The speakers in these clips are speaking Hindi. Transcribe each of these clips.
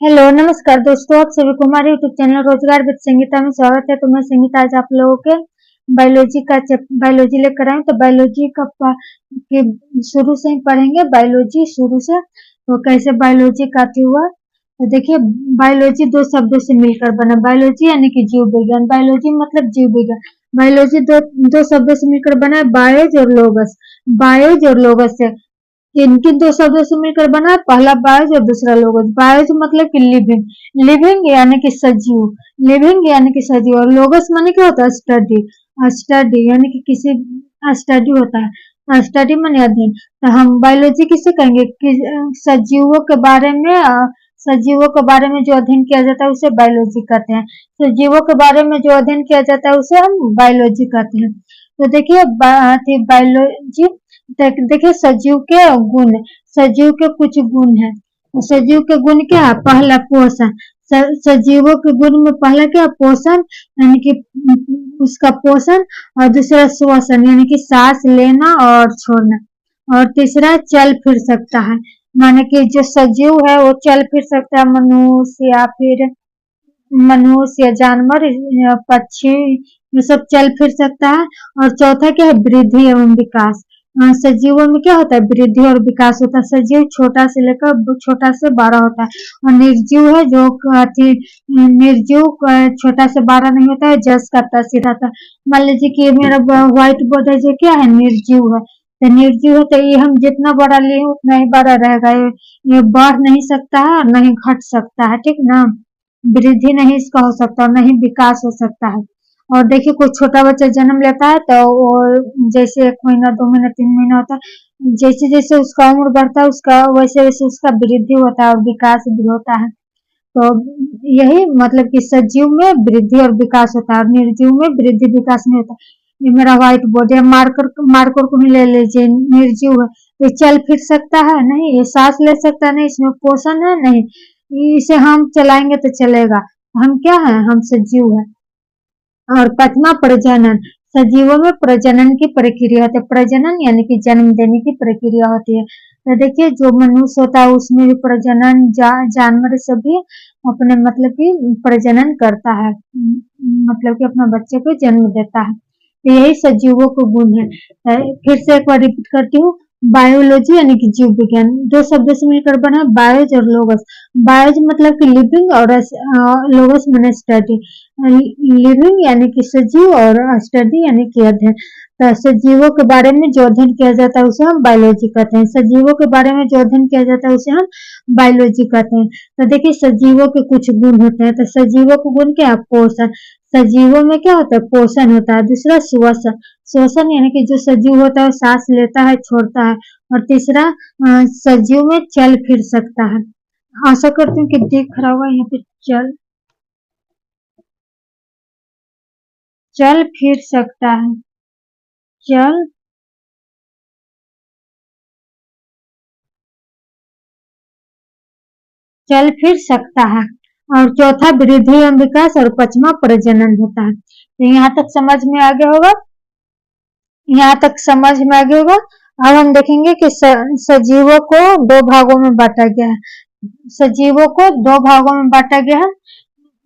हेलो नमस्कार दोस्तों, आप सभी को हमारे यूट्यूब चैनल रोजगार विद संगीता में स्वागत है। तो मैं संगीता आज आप लोगों के बायोलॉजी लेकर आई हूँ। तो बायोलॉजी का के शुरू से ही पढ़ेंगे, बायोलॉजी शुरू से। तो कैसे बायोलॉजी का हुआ, तो देखिए बायोलॉजी दो शब्दों से मिलकर बना। बायोलॉजी यानी कि जीव विज्ञान, बायोलॉजी मतलब जीव विज्ञान। बायोलॉजी दो शब्दों से मिलकर बना है, बायोज और लोगस। बायोज और लोगस से इनके दो शब्दों से मिलकर बना है, पहला बायोज और दूसरा लोगस। बायोज मतलब कि लिविंग, लिविंग यानी कि सजीव, लिविंग यानी कि सजीव। और लोगस माने क्या होता है? स्टडी, स्टडी यानी कि किसी स्टडी होता है, स्टडी माने अध्ययन। तो हम बायोलॉजी किसे कहेंगे कि सजीवों के बारे में सजीवों के बारे में जो अध्ययन किया जाता है उसे बायोलॉजी कहते हैं। सजीवों के बारे में जो अध्ययन किया जाता है उसे हम बायोलॉजी कहते हैं। तो देखिए बायोलॉजी, देखिए सजीव के गुण, सजीव के कुछ गुण है। सजीव के गुण क्या है? पहला पोषण, सजीवों के गुण में पहला क्या? पोषण यानी कि उसका पोषण, और दूसरा श्वसन यानी कि सांस लेना और छोड़ना, और तीसरा चल फिर सकता है। माने कि जो सजीव है वो चल फिर सकता है, मनुष्य या जानवर या पक्षी, ये सब चल फिर सकता है। और चौथा क्या है? वृद्धि एवं विकास। सजीवों में क्या होता है? वृद्धि और विकास होता है। सजीव छोटा से लेकर छोटा से बड़ा होता है, और निर्जीव है जो निर्जीव छोटा से बड़ा नहीं होता है, जस का तस ही रहता है। मान लीजिए कि मेरा व्हाइट बोर्ड है, जो क्या है? निर्जीव है। तो निर्जीव है तो ये हम जितना बड़ा लिए उतना ही बड़ा रहेगा, ये बढ़ नहीं सकता है और नहीं घट सकता है, ठीक ना। वृद्धि नहीं इसका हो सकता और नहीं विकास हो सकता है। और देखिए कोई छोटा बच्चा जन्म लेता है तो वो जैसे 1 महीना 2 महीना 3 महीना होता है, जैसे जैसे उसका उम्र बढ़ता है उसका वैसे वैसे उसका वृद्धि होता है और विकास भी होता है। तो यही मतलब कि सजीव में वृद्धि और विकास होता है और निर्जीव में वृद्धि विकास नहीं होता। ये मेरा व्हाइट बोर्ड है, मार्कर मार्कर को ही ले लीजिए। निर्जीव है, ये चल फिर सकता है नहीं, ये सांस ले सकता है नहीं, इसमें पोषण है नहीं, इसे हम चलाएंगे तो चलेगा। हम क्या है? हम सजीव है। और पांचवा प्रजनन, सजीवों में प्रजनन की प्रक्रिया होती है। प्रजनन यानी कि जन्म देने की प्रक्रिया होती है। तो देखिए जो मनुष्य होता है उसमें भी प्रजनन, जानवर सभी अपने मतलब कि प्रजनन करता है, मतलब कि अपना बच्चे को जन्म देता है। तो यही सजीवों को गुण है। फिर से एक बार रिपीट करती हूँ, बायोलॉजी यानी कि जीव विज्ञान, दो शब्दों से मिलकर बना है, बायोज और लोगस। बायोज मतलब कि लिविंग और लोगस माने स्टडी। लिविंग यानी कि सजीव और स्टडी यानी कि अध्ययन। तो सजीवों के बारे में जो अध्ययन किया जाता है उसे हम बायोलॉजी कहते हैं। सजीवों के बारे में जो अध्ययन किया जाता है उसे हम बायोलॉजी कहते हैं। तो देखिए सजीवों के कुछ गुण होते हैं। तो सजीवों के गुण क्या है? पोषण, सजीवों में क्या होता है? पोषण होता है। दूसरा श्वसन, श्वसन यानी कि जो सजीव होता है सांस लेता है छोड़ता है। और तीसरा सजीव में चल फिर सकता है। आशा करती हूँ कि दिख रहा होगा यहाँ पे, चल फिर सकता है, चल चल फिर सकता है। और चौथा वृद्धि एवं विकास, और पांचवा प्रजनन होता है। तो यहाँ तक समझ में आ गया होगा, यहाँ तक समझ में आ गया होगा। अब हम देखेंगे कि सजीवों को दो भागों में बांटा गया है। सजीवों को दो भागों में बांटा गया है।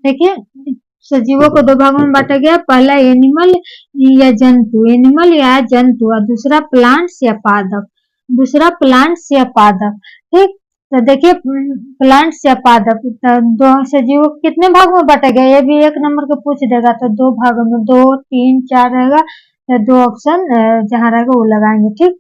देखिए सजीवों को दो भागों में बांटा गया। पहला एनिमल या जंतु, एनिमल या जंतु, और दूसरा प्लांट्स या पादप, दूसरा प्लांट्स या पादप, ठीक। तो देखिए प्लांट्स या पादप, तो दो सजीवों को कितने भागों में बांटा गया? ये भी 1 नंबर को पूछ देगा, तो दो भागों में, 2 3 4 रहेगा, तो 2 ऑप्शन जहां रहेगा वो लगाएंगे, ठीक।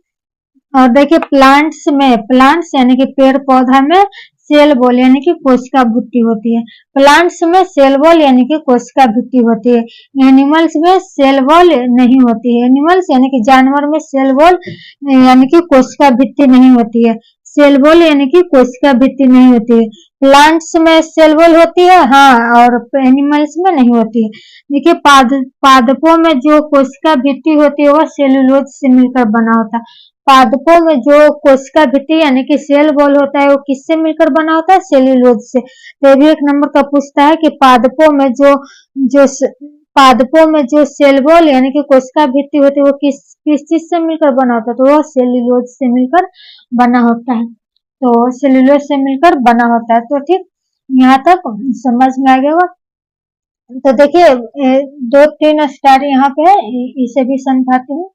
और देखिए प्लांट्स में, प्लांट्स यानी कि पेड़ पौधा में सेल वॉल यानी कि कोशिका भित्ति होती है। प्लांट्स में सेल वॉल यानी कि कोशिका भित्ति होती है। एनिमल्स में सेल वॉल नहीं होती है। एनिमल्स यानी कि जानवर में सेल वॉल यानी कि कोशिका भित्ति नहीं होती है। सेल वॉल यानी कि कोशिका भित्ति नहीं होती है। प्लांट्स में सेल वॉल होती है, हाँ, और एनिमल्स में नहीं होती है। देखिए पादपों में जो कोशिका भित्ति होती है वह सेलुलोज से मिलकर बना होता है। पादपों में जो कोशिका भित्ति यानी कि सेल वॉल होता है वो किससे मिलकर बना होता है? सेल्यूलोज से। तो भी 1 नंबर का पूछता है कि पादपों में जो पादपों में जो सेल वॉल यानी कि कोशिका भित्ति होती है वो किस किस चीज से मिलकर बना होता है? तो वह सेल्यूलोज से मिलकर बना होता है। तो सेल्यूलोज से मिलकर बना होता है, तो ठीक। यहाँ तक समझ में आ गया होगा। तो देखिए 2-3 स्टार यहाँ पे है, इसे भी समझाती हूँ।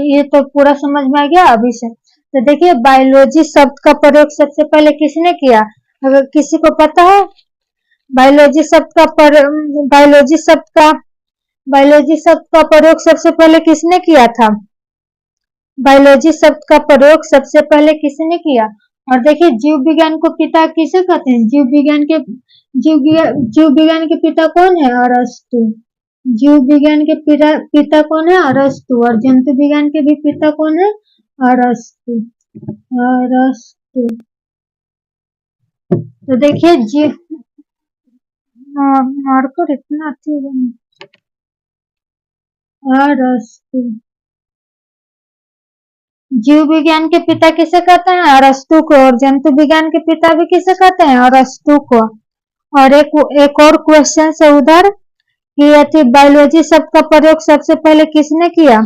ये तो पूरा समझ में आ गया अभी से। तो देखिए बायोलॉजी शब्द का प्रयोग सबसे पहले किसने किया? अगर किसी को पता है बायोलॉजी शब्द का बायोलॉजी शब्द का प्रयोग सबसे पहले किसने किया था? बायोलॉजी शब्द का प्रयोग सबसे पहले किसने किया? और देखिए जीव विज्ञान को पिता किसे कहते हैं? जीव विज्ञान के पिता कौन है? अरस्तु। जीव विज्ञान के पिता कौन है? अरस्तु। और जंतु विज्ञान के भी पिता कौन है? अरस्तु। अरस्तु। तो देखिए जीव मार्कर इतना अच्छी अरस्तु। जीव विज्ञान के पिता किसे कहते हैं? अरस्तु को। और जंतु विज्ञान के पिता भी किसे कहते हैं? अरस्तु को। और एक और क्वेश्चन से उधर कि बायोलॉजी शब्द का प्रयोग सबसे पहले किसने किया?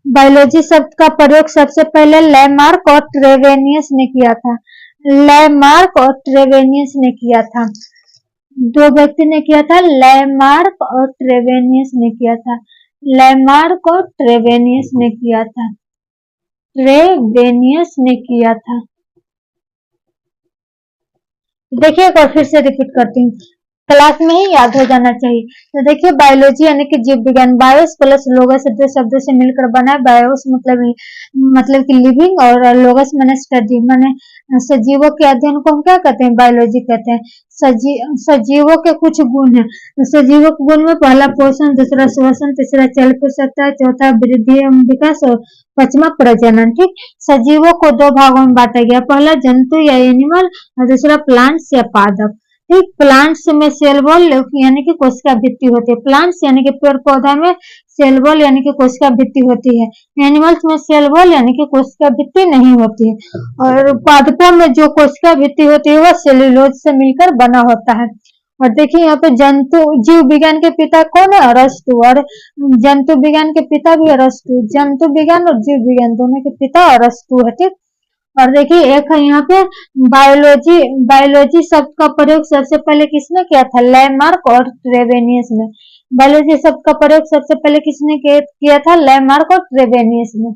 बायोलॉजी शब्द का प्रयोग सबसे पहले लैमार्क और ट्रेवेनियस ने किया था। लैमार्क और ट्रेवेनियस ने किया था। दो व्यक्ति ने किया था, लैमार्क और ट्रेवेनियस ने किया था। लैमार्क और ट्रेवेनियस ने किया था। ट्रेवेनियस ने किया था। देखिए एक बार फिर से रिपीट करती हूँ, क्लास में ही याद हो जाना चाहिए। तो देखिए बायोलॉजी यानी कि जीव विज्ञान, बायोस प्लस लोगस दो शब्दों से मिलकर बना है। बायोस मतलब कि लिविंग, और लोगस माने स्टडी, माने सजीवों के अध्ययन को हम क्या कहते हैं? बायोलॉजी कहते हैं। सजीवों के कुछ गुण है। तो सजीवों के गुण में पहला पोषण, दूसरा श्वसन, तीसरा चल फिर सकता है, चौथा वृद्धि एवं विकास और पांचवा प्रजनन। ठीक, सजीवों को दो भागों में बांटा गया, पहला जंतु या एनिमल और दूसरा प्लांट्स या पादप। ठीक, प्लांट्स में सेल वॉल यानी कि कोशिका भित्ति होती है। प्लांट्स यानी कि पेड़ पौधा में सेल वॉल यानी कि कोशिका भित्ति होती है। एनिमल्स में सेल वॉल यानी कि कोशिका भित्ति नहीं होती है। और पादपों में जो कोशिका भित्ति होती है वह सेल्यूलोज से मिलकर बना होता है। और देखिए यहाँ पे जीव विज्ञान के पिता कौन है? अरस्तु। और जंतु विज्ञान के पिता भी अरस्तु। जंतु विज्ञान और जीव विज्ञान दोनों के पिता अरस्तु है। ठीक, और देखिए एक है यहाँ पे बायोलॉजी शब्द का प्रयोग सबसे पहले किसने किया था? लैमार्क और ट्रेवेनियस ने। बायोलॉजी शब्द का प्रयोग सबसे पहले किसने किया था? लैमार्क और ट्रेवेनियस ने।